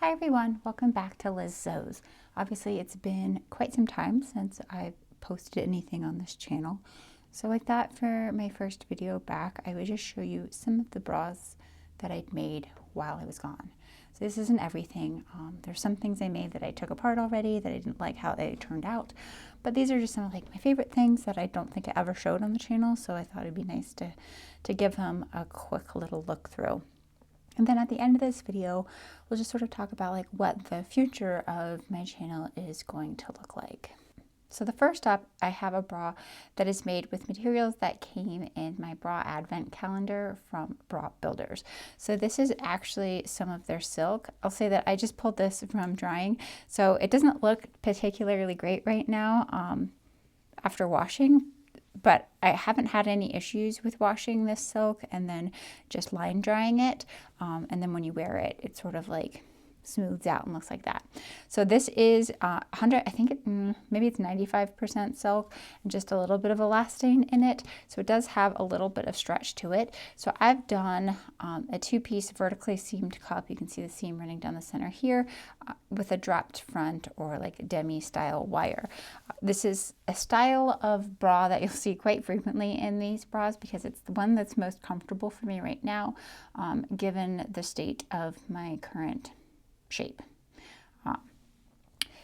Hi everyone, welcome back to Liz Sews. Obviously it's been quite some time since I've posted anything on this channel, so I thought for my first video back I would just show you some of the bras that I'd made while I was gone. So this isn't everything. There's some things I made that I took apart already that I didn't like how they turned out, but these are just some of like my favorite things that I don't think I ever showed on the channel, so I thought it'd be nice to give them a quick little look through. And then at the end of this video, we'll just sort of talk about like what the future of my channel is going to look like. So the first up, I have a bra that is made with materials that came in my bra advent calendar from Bra Builders. So this is actually some of their silk. I'll say that I just pulled this from drying, so it doesn't look particularly great right now after washing, but I haven't had any issues with washing this silk and then just line drying it. And then when you wear it, it sort of like smooths out and looks like that. So this is 100, I think maybe it's 95% silk and just a little bit of elastane in it. So it does have a little bit of stretch to it. So I've done a two-piece vertically seamed cup. You can see the seam running down the center here with a dropped front or like demi style wire. This is a style of bra that you'll see quite frequently in these bras because it's the one that's most comfortable for me right now, given the state of my current shape.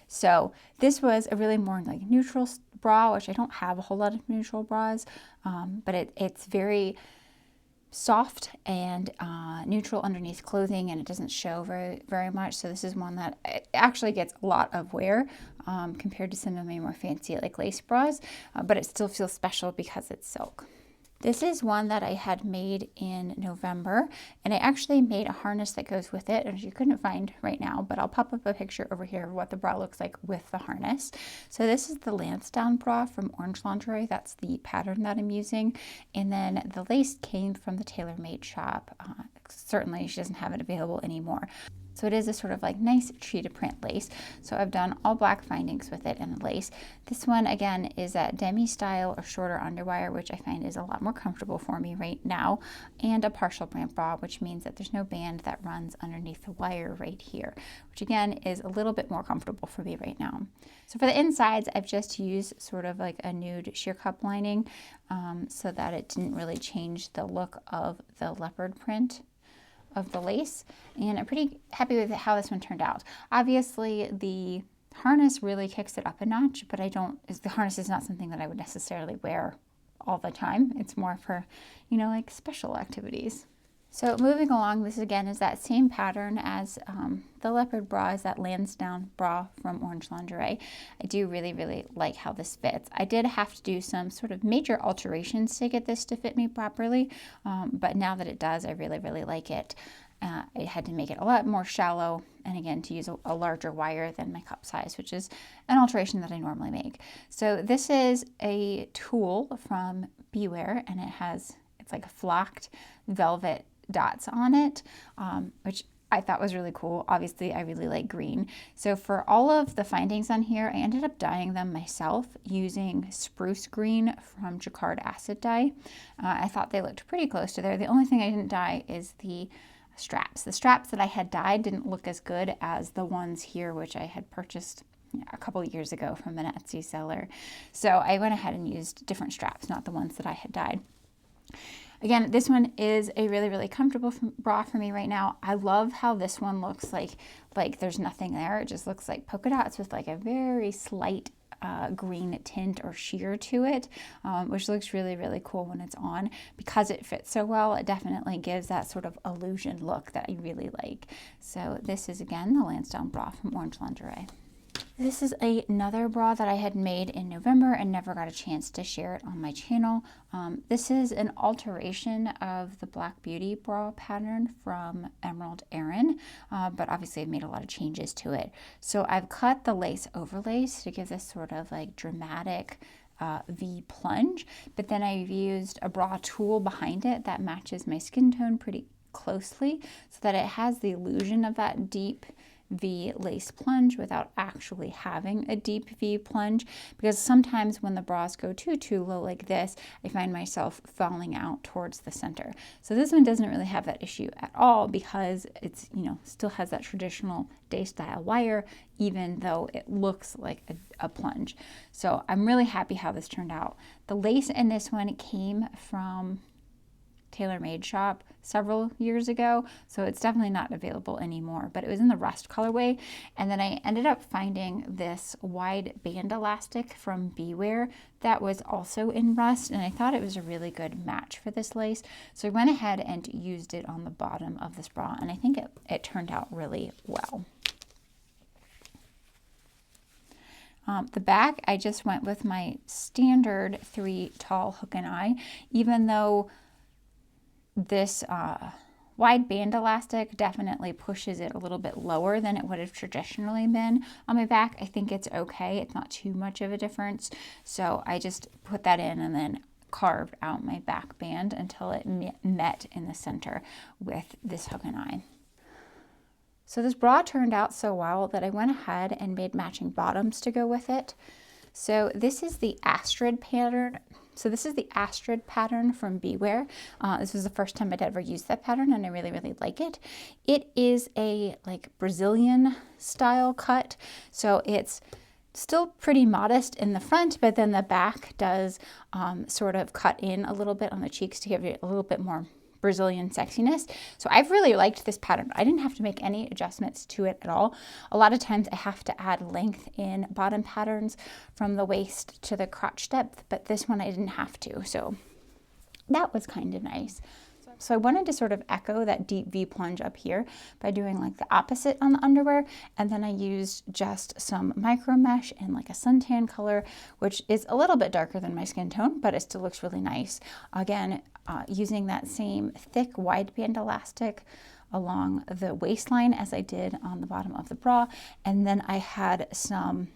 So this was a really more like neutral bra, which I don't have a whole lot of neutral bras, but it's very soft and neutral underneath clothing, and it doesn't show very much. So this is one that it actually gets a lot of wear compared to some of my more fancy like lace bras, but it still feels special because it's silk. This is one that I had made in November, and I actually made a harness that goes with it, which you couldn't find right now, but I'll pop up a picture over here of what the bra looks like with the harness. So this is the Lansdowne bra from Orange Lingerie. That's the pattern that I'm using. And then the lace came from the TaylorMade shop. Certainly she doesn't have it available anymore. So it is a sort of like nice cheetah print lace. So I've done all black findings with it and the lace. This one again is that demi style or shorter underwire, which I find is a lot more comfortable for me right now, and a partial band bra, which means that there's no band that runs underneath the wire right here, which again is a little bit more comfortable for me right now. So for the insides, I've just used sort of like a nude sheer cup lining so that it didn't really change the look of the leopard print of the lace, and I'm pretty happy with how this one turned out. Obviously the harness really kicks it up a notch, but the harness is not something that I would necessarily wear all the time. It's more for, you know, like special activities. So moving along, this again is that same pattern as the leopard bra, is that Lansdowne bra from Orange Lingerie. I do really like how this fits. I did have to do some sort of major alterations to get this to fit me properly, but now that it does, I really like it. I had to make it a lot more shallow, and again to use a larger wire than my cup size, which is an alteration that I normally make. So this is a tulle from Beware, and it's like flocked velvet dots on it, which I thought was really cool. Obviously I really like green, so for all of the findings on here I ended up dyeing them myself using spruce green from Jacquard acid dye. I thought they looked pretty close to there. The only thing I didn't dye is the straps. The straps that I had dyed didn't look as good as the ones here, which I had purchased a couple years ago from an Etsy seller. So I went ahead and used different straps, not the ones that I had dyed. Again, this one is a really comfortable bra for me right now. I love how this one looks like there's nothing there. It just looks like polka dots with like a very slight green tint or sheer to it, which looks really cool when it's on. Because it fits so well, it definitely gives that sort of illusion look that I really like. So this is again the Lansdowne bra from Orange Lingerie. This is another bra that I had made in November and never got a chance to share it on my channel. This is an alteration of the Black Beauty bra pattern from Emerald Erin, but obviously I've made a lot of changes to it. So I've cut the lace overlace to give this sort of like dramatic V plunge, but then I've used a bra tulle behind it that matches my skin tone pretty closely so that it has the illusion of that deep V lace plunge without actually having a deep V plunge, because sometimes when the bras go too low like this, I find myself falling out towards the center. So this one doesn't really have that issue at all because it's, you know, still has that traditional day style wire, even though it looks like a plunge. So I'm really happy how this turned out. The lace in this one came from TaylorMade shop several years ago, so it's definitely not available anymore, but it was in the rust colorway. And then I ended up finding this wide band elastic from Beware that was also in rust, and I thought it was a really good match for this lace, so I went ahead and used it on the bottom of this bra, and I think it turned out really well. The back, I just went with my standard 3 tall hook and eye, even though this wide band elastic definitely pushes it a little bit lower than it would have traditionally been on my back. I think it's okay. It's not too much of a difference. So I just put that in and then carved out my back band until it met in the center with this hook and eye. So this bra turned out so well that I went ahead and made matching bottoms to go with it. So this is the Astrid pattern. So this is the Astrid pattern from Beware. This was the first time I'd ever used that pattern, and I really, really like it. It is a like Brazilian style cut. So it's still pretty modest in the front, but then the back does sort of cut in a little bit on the cheeks to give it a little bit more Brazilian sexiness. So I've really liked this pattern. I didn't have to make any adjustments to it at all. A lot of times I have to add length in bottom patterns from the waist to the crotch depth, but this one I didn't have to. So that was kind of nice. So I wanted to sort of echo that deep V plunge up here by doing like the opposite on the underwear. And then I used just some micro mesh in like a suntan color, which is a little bit darker than my skin tone, but it still looks really nice. Again, using that same thick wide band elastic along the waistline as I did on the bottom of the bra. And then I had some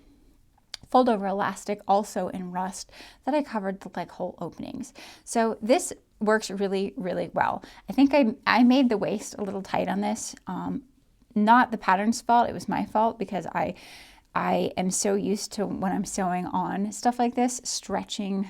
fold over elastic also in rust that I covered the leg hole openings. So this works really, really well. I think I made the waist a little tight on this. Not the pattern's fault, it was my fault because I am so used to when I'm sewing on stuff like this, stretching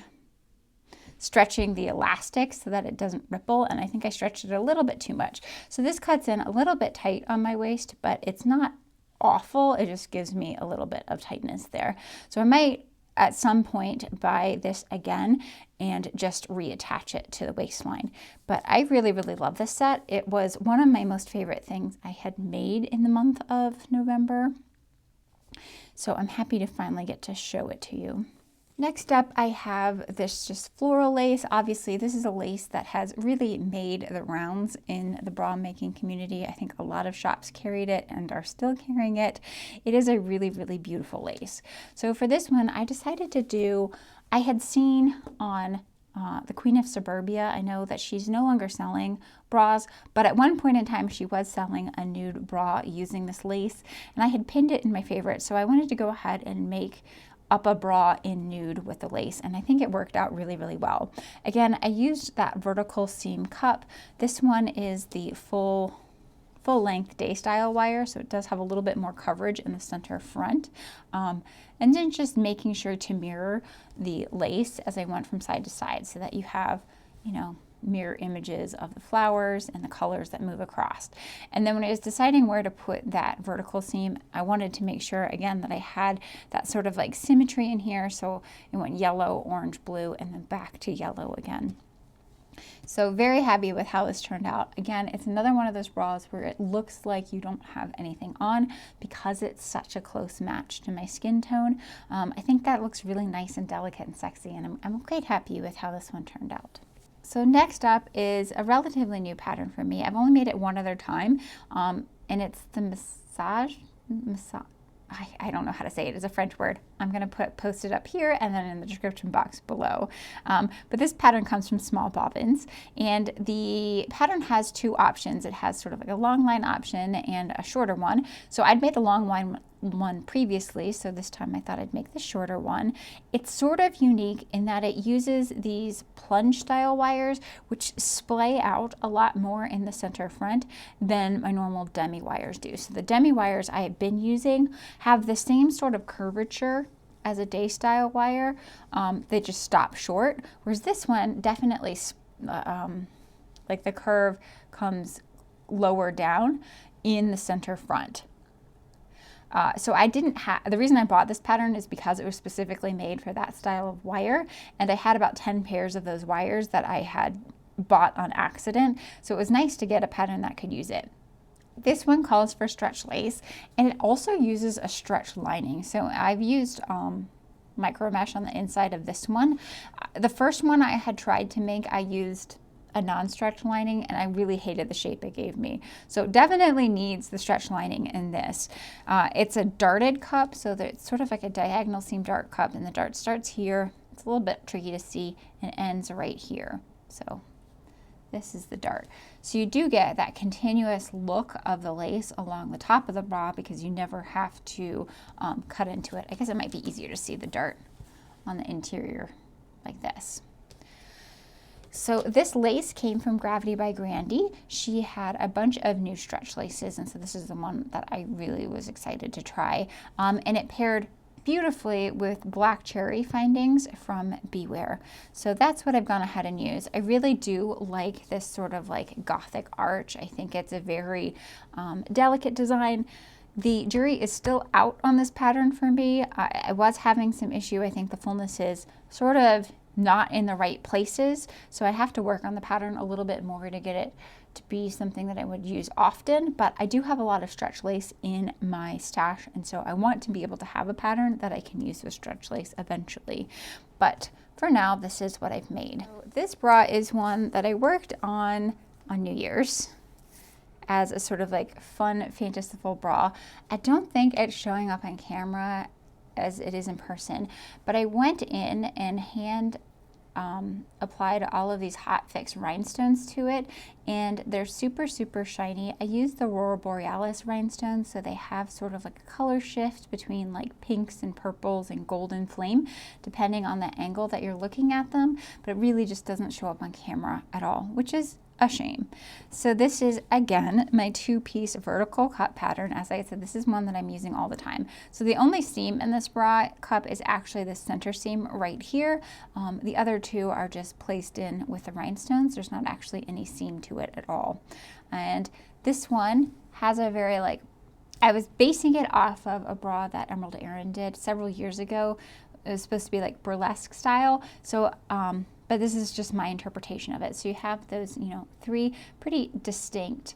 the elastic so that it doesn't ripple, and I think I stretched it a little bit too much. So this cuts in a little bit tight on my waist, but it's not awful. It just gives me a little bit of tightness there. So I might at some point buy this again and just reattach it to the waistline. But I really, really love this set. It was one of my most favorite things I had made in the month of November. So I'm happy to finally get to show it to you. Next up, I have this just floral lace. Obviously, this is a lace that has really made the rounds in the bra making community. I think a lot of shops carried it and are still carrying it. It is a really, really beautiful lace. So for this one, I decided to do, I had seen on the Queen of Suburbia, I know that she's no longer selling bras, but at one point in time, she was selling a nude bra using this lace, and I had pinned it in my favorites. So I wanted to go ahead and make up a bra in nude with the lace, and I think it worked out really, really well. Again, I used that vertical seam cup. This one is the full length day style wire, so it does have a little bit more coverage in the center front. And then just making sure to mirror the lace as I went from side to side so that you have, you know, mirror images of the flowers and the colors that move across. And then when I was deciding where to put that vertical seam, I wanted to make sure again that I had that sort of like symmetry in here. So it went yellow, orange, blue, and then back to yellow again. So very happy with how this turned out. Again, it's another one of those bras where it looks like you don't have anything on because it's such a close match to my skin tone. I think that looks really nice and delicate and sexy, and I'm quite happy with how this one turned out. So next up is a relatively new pattern for me. I've only made it one other time, and it's the massage. I don't know how to say it. It's a French word. I'm going to post it up here and then in the description box below. But this pattern comes from Small Bobbins, and the pattern has two options. It has sort of like a long line option and a shorter one. So I'd made the long one previously, so this time I thought I'd make the shorter one. It's sort of unique in that it uses these plunge style wires, which splay out a lot more in the center front than my normal demi wires do. So the demi wires I have been using have the same sort of curvature as a day style wire. They just stop short, whereas this one definitely like the curve comes lower down in the center front. So I didn't have, the reason I bought this pattern is because it was specifically made for that style of wire, and I had about 10 pairs of those wires that I had bought on accident, so it was nice to get a pattern that could use it. This one calls for stretch lace, and it also uses a stretch lining. So I've used micro mesh on the inside of this one. The first one I had tried to make, I used a non-stretch lining, and I really hated the shape it gave me. So it definitely needs the stretch lining in this. It's a darted cup, so that it's sort of like a diagonal seam dart cup, and the dart starts here. It's a little bit tricky to see, and ends right here. So this is the dart. So you do get that continuous look of the lace along the top of the bra because you never have to cut into it. I guess it might be easier to see the dart on the interior like this. So this lace came from Gravity by Grandy. She had a bunch of new stretch laces, and so this is the one that I really was excited to try. And it paired beautifully with black cherry findings from Beware. So that's what I've gone ahead and used. I really do like this sort of like gothic arch. I think it's a very delicate design. The jury is still out on this pattern for me. I was having some issue. I think the fullness is sort of not in the right places, so I have to work on the pattern a little bit more to get it to be something that I would use often. But I do have a lot of stretch lace in my stash, and so I want to be able to have a pattern that I can use with stretch lace eventually. But for now, this is what I've made. So this bra is one that I worked on New Year's as a sort of like fun, fanciful bra. I don't think it's showing up on camera as it is in person, but I went in and hand applied all of these hot fix rhinestones to it, and they're super shiny. I used the Aurora Borealis rhinestones, so they have sort of like a color shift between like pinks and purples and golden flame depending on the angle that you're looking at them, but it really just doesn't show up on camera at all, which is a shame. So this is again my 2-piece vertical cut pattern. As I said, this is one that I'm using all the time. So the only seam in this bra cup is actually the center seam right here. The other two are just placed in with the rhinestones. There's not actually any seam to it at all. And this one has a very like, I was basing it off of a bra that Emerald Erin did several years ago. It was supposed to be like burlesque style. So but this is just my interpretation of it. So you have those, you know, 3 pretty distinct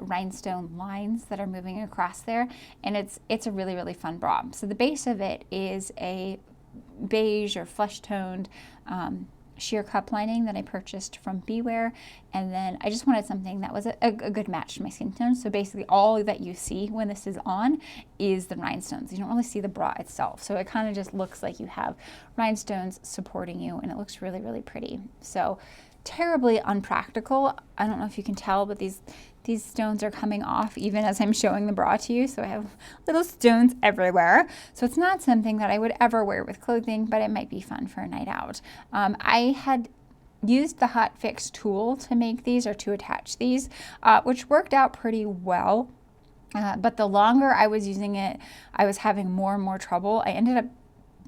rhinestone lines that are moving across there, and it's a really fun bra. So the base of it is a beige or flesh toned sheer cup lining that I purchased from Beware, and then I just wanted something that was a good match to my skin tone. So basically all that you see when this is on is the rhinestones. You don't really see the bra itself, so it kind of just looks like you have rhinestones supporting you, and it looks really pretty. So terribly unpractical. I don't know if you can tell, but these stones are coming off even as I'm showing the bra to you, so I have little stones everywhere. So it's not something that I would ever wear with clothing, but it might be fun for a night out. I had used the hot fix tool to make these, or to attach these, which worked out pretty well. But the longer I was using it, I was having more and more trouble. I ended up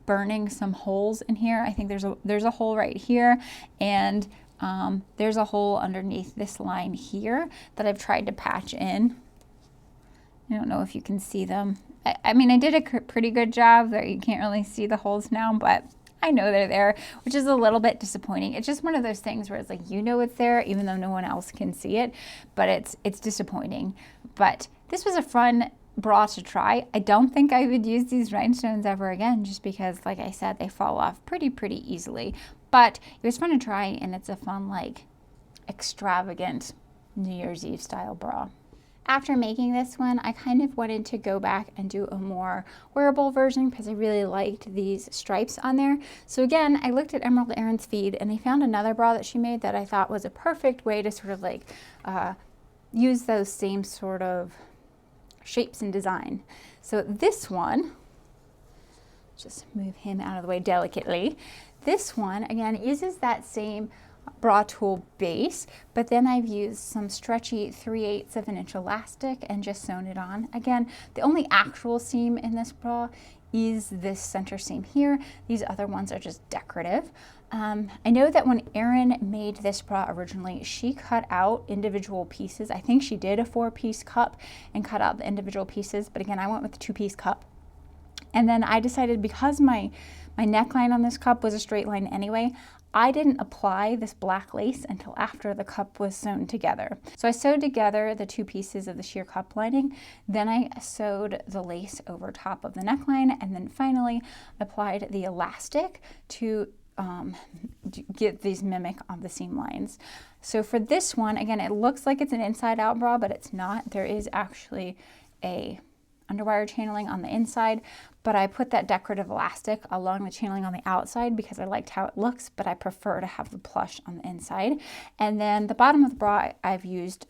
burning some holes in here. I think there's a hole right here, and there's a hole underneath this line here that I've tried to patch in. I don't know if you can see them. I mean, I did a pretty good job there. You can't really see the holes now, but I know they're there, which is a little bit disappointing. It's just one of those things where it's like, you know it's there even though no one else can see it, but it's disappointing. But this was a fun bra to try. I don't think I would use these rhinestones ever again, just because, like I said, they fall off pretty easily. But it was fun to try, and it's a fun, like, extravagant New Year's Eve style bra. After making this one, I kind of wanted to go back and do a more wearable version because I really liked these stripes on there. So again, I looked at Emerald Erin's feed, and I found another bra that she made that I thought was a perfect way to sort of like use those same sort of shapes and design. So this one, just move him out of the way delicately. This one, again, uses that same bra tool base, but then I've used some stretchy 3/8 of an inch elastic and just sewn it on. Again, the only actual seam in this bra is this center seam here. These other ones are just decorative. I know that when Erin made this bra originally, she cut out individual pieces. I think she did a 4-piece cup and cut out the individual pieces, but again, I went with the 2-piece cup. And then I decided, because my neckline on this cup was a straight line anyway, I didn't apply this black lace until after the cup was sewn together. So I sewed together the 2 pieces of the sheer cup lining, then I sewed the lace over top of the neckline, and then finally applied the elastic to get these mimic on the seam lines. So for this one, again, it looks like it's an inside out bra, but it's not. There is actually a underwire channeling on the inside, but I put that decorative elastic along the channeling on the outside because I liked how it looks, but I prefer to have the plush on the inside. And then the bottom of the bra, I've used,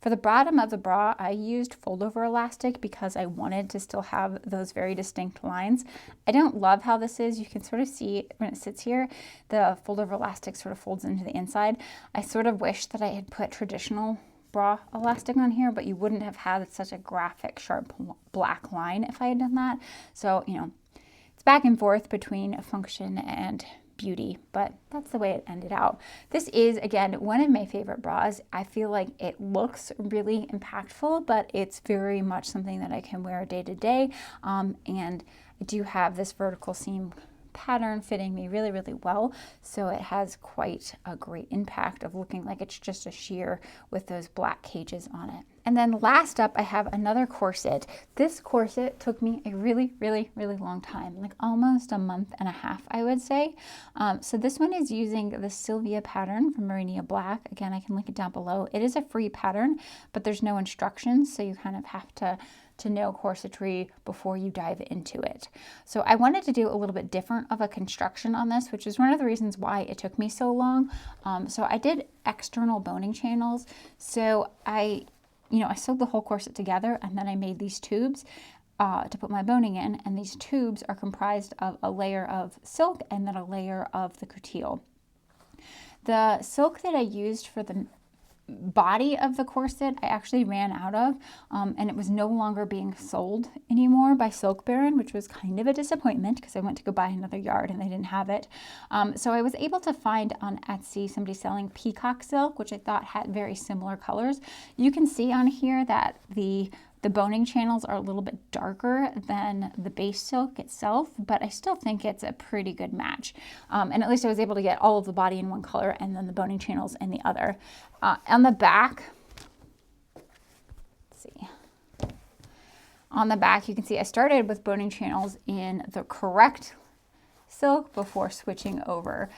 for the bottom of the bra, I used fold over elastic because I wanted to still have those very distinct lines. I don't love how this is. You can sort of see when it sits here, the fold over elastic sort of folds into the inside. I sort of wish that I had put traditional bra elastic on here, but you wouldn't have had such a graphic sharp black line if I had done that. So, you know, it's back and forth between function and beauty, but that's the way it ended out. This is, again, one of my favorite bras. I feel like it looks really impactful, but it's very much something that I can wear day to day. And I do have this vertical seam pattern fitting me really, really well. So it has quite a great impact of looking like it's just a sheer with those black cages on it. And then last up, I have another corset. This corset took me a really, really, really long time, like almost a month and a half, I would say. So this one is using the Sylvia pattern from Marinia Black. Again, I can link it down below. It is a free pattern, but there's no instructions, so you kind of have to know corsetry before you dive into it. So I wanted to do a little bit different of a construction on this, which is one of the reasons why it took me so long. So I did external boning channels. So I sewed the whole corset together, and then I made these tubes to put my boning in, and these tubes are comprised of a layer of silk and then a layer of the coutil. The silk that I used for the body of the corset I actually ran out of, and it was no longer being sold anymore by Silk Baron, which was kind of a disappointment because I went to go buy another yard and they didn't have it. So I was able to find on Etsy somebody selling peacock silk, which I thought had very similar colors. You can see on here that the boning channels are a little bit darker than the base silk itself, but I still think it's a pretty good match. And at least I was able to get all of the body in one color and then the boning channels in the other. On the back, let's see. On the back, you can see I started with boning channels in the correct silk before switching over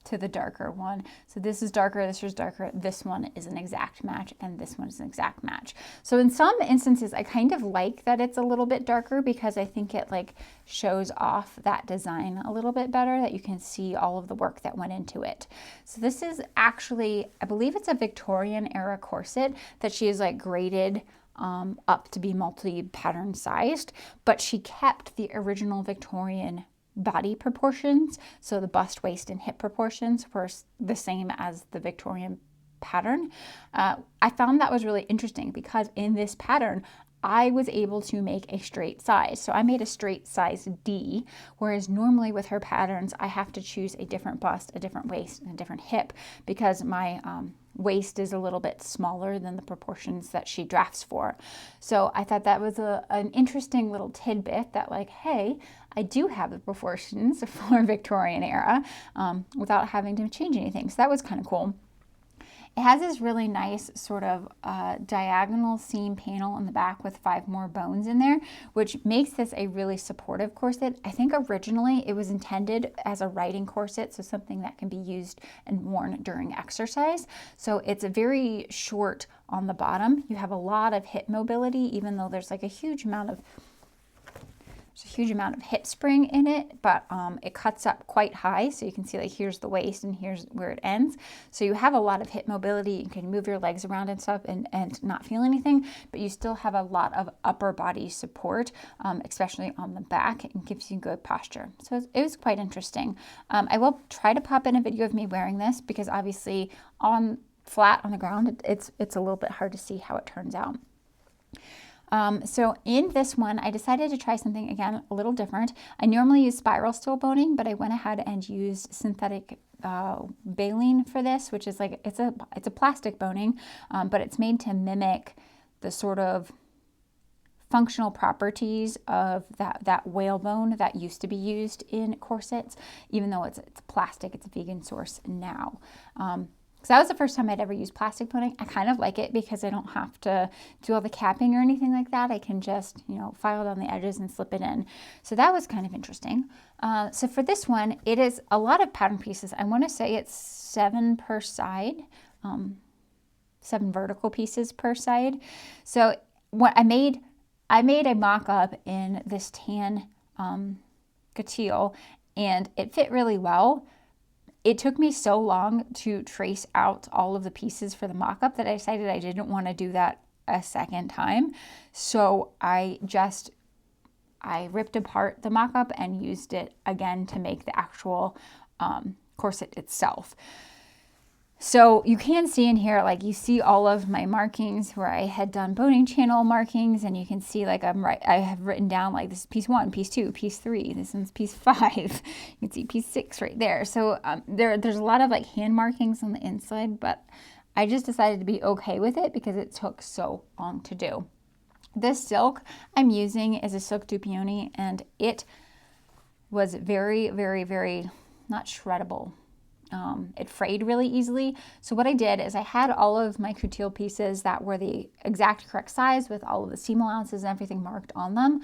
to the darker one. So this is darker, this is darker, this one is an exact match, and this one is an exact match. So in some instances, I kind of like that it's a little bit darker because I think it like shows off that design a little bit better, that you can see all of the work that went into it. So this is actually, I believe it's a Victorian era corset that she is like graded up to be multi-pattern sized, but she kept the original Victorian body proportions. So the bust, waist, and hip proportions were the same as the Victorian pattern. I found that was really interesting because in this pattern, I was able to make a straight size. So I made a straight size D, whereas normally with her patterns, I have to choose a different bust, a different waist, and a different hip because my waist is a little bit smaller than the proportions that she drafts for. So I thought that was an interesting little tidbit that like, hey, I do have the proportions for Victorian era without having to change anything. So that was kind of cool. It has this really nice sort of diagonal seam panel in the back with 5 more bones in there, which makes this a really supportive corset. I think originally it was intended as a riding corset, so something that can be used and worn during exercise. So it's a very short on the bottom. You have a lot of hip mobility, even though there's like a huge amount of There's a huge amount of hip spring in it, but it cuts up quite high. So you can see like here's the waist and here's where it ends. So you have a lot of hip mobility. You can move your legs around and stuff and not feel anything, but you still have a lot of upper body support, especially on the back. It gives you good posture. So it was quite interesting. I will try to pop in a video of me wearing this because obviously flat on the ground, it's a little bit hard to see how it turns out. So in this one, I decided to try something, again, a little different. I normally use spiral steel boning, but I went ahead and used synthetic baleen for this, which is like, it's a plastic boning, but it's made to mimic the sort of functional properties of that whalebone that used to be used in corsets, even though it's plastic, it's a vegan source now. So that was the first time I'd ever used plastic boning. I kind of like it because I don't have to do all the capping or anything like that. I can just, file down the edges and slip it in. So that was kind of interesting. So for this one, it is a lot of pattern pieces. I want to say it's 7 per side, 7 vertical pieces per side. So what I made a mock-up in this tan couture, and it fit really well. It took me so long to trace out all of the pieces for the mock-up that I decided I didn't want to do that a second time. So I ripped apart the mock-up and used it again to make the actual corset itself. So you can see in here, like you see all of my markings where I had done boning channel markings, and you can see like I have written down like this is piece 1, piece 2, piece 3, this one's piece 5. You can see piece 6 right there. So there's a lot of like hand markings on the inside, but I just decided to be okay with it because it took so long to do. This silk I'm using is a silk dupioni, and it was very, very, very not shreddable. It frayed really easily. So what I did is I had all of my couture pieces that were the exact correct size with all of the seam allowances and everything marked on them.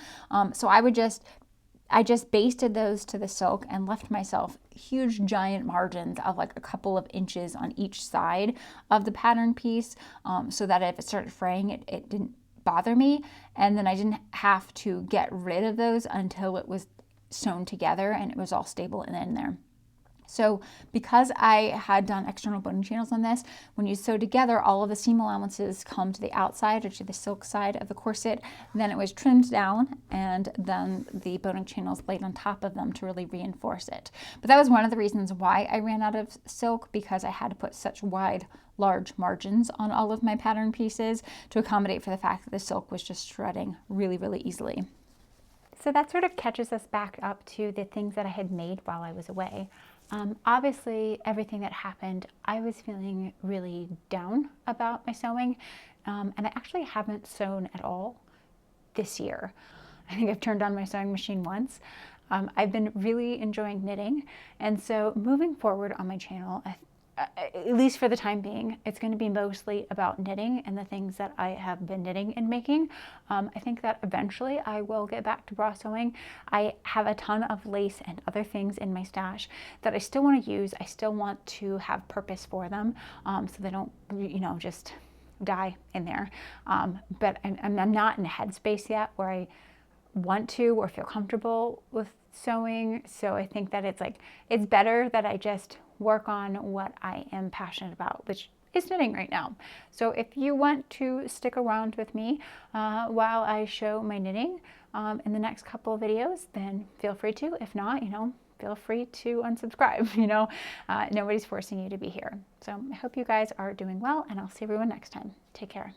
So I just basted those to the silk and left myself huge giant margins of like a couple of inches on each side of the pattern piece, so that if it started fraying, it didn't bother me. And then I didn't have to get rid of those until it was sewn together and it was all stable and in there. So because I had done external boning channels on this, when you sew together, all of the seam allowances come to the outside or to the silk side of the corset. Then it was trimmed down, and then the boning channels laid on top of them to really reinforce it. But that was one of the reasons why I ran out of silk, because I had to put such wide, large margins on all of my pattern pieces to accommodate for the fact that the silk was just shredding really, really easily. So that sort of catches us back up to the things that I had made while I was away. Obviously, everything that happened, I was feeling really down about my sewing, and I actually haven't sewn at all this year. I think I've turned on my sewing machine once. I've been really enjoying knitting, and so moving forward on my channel, at least for the time being, it's going to be mostly about knitting and the things that I have been knitting and making. I think that eventually I will get back to bra sewing. I have a ton of lace and other things in my stash that I still want to use. I still want to have purpose for them, so they don't, just die in there. But I'm not in a headspace yet where I want to or feel comfortable with sewing. So I think that it's better that I just work on what I am passionate about, which is knitting right now. So if you want to stick around with me while I show my knitting in the next couple of videos, then feel free to. If not, feel free to unsubscribe. Nobody's forcing you to be here. So I hope you guys are doing well, and I'll see everyone next time. Take care.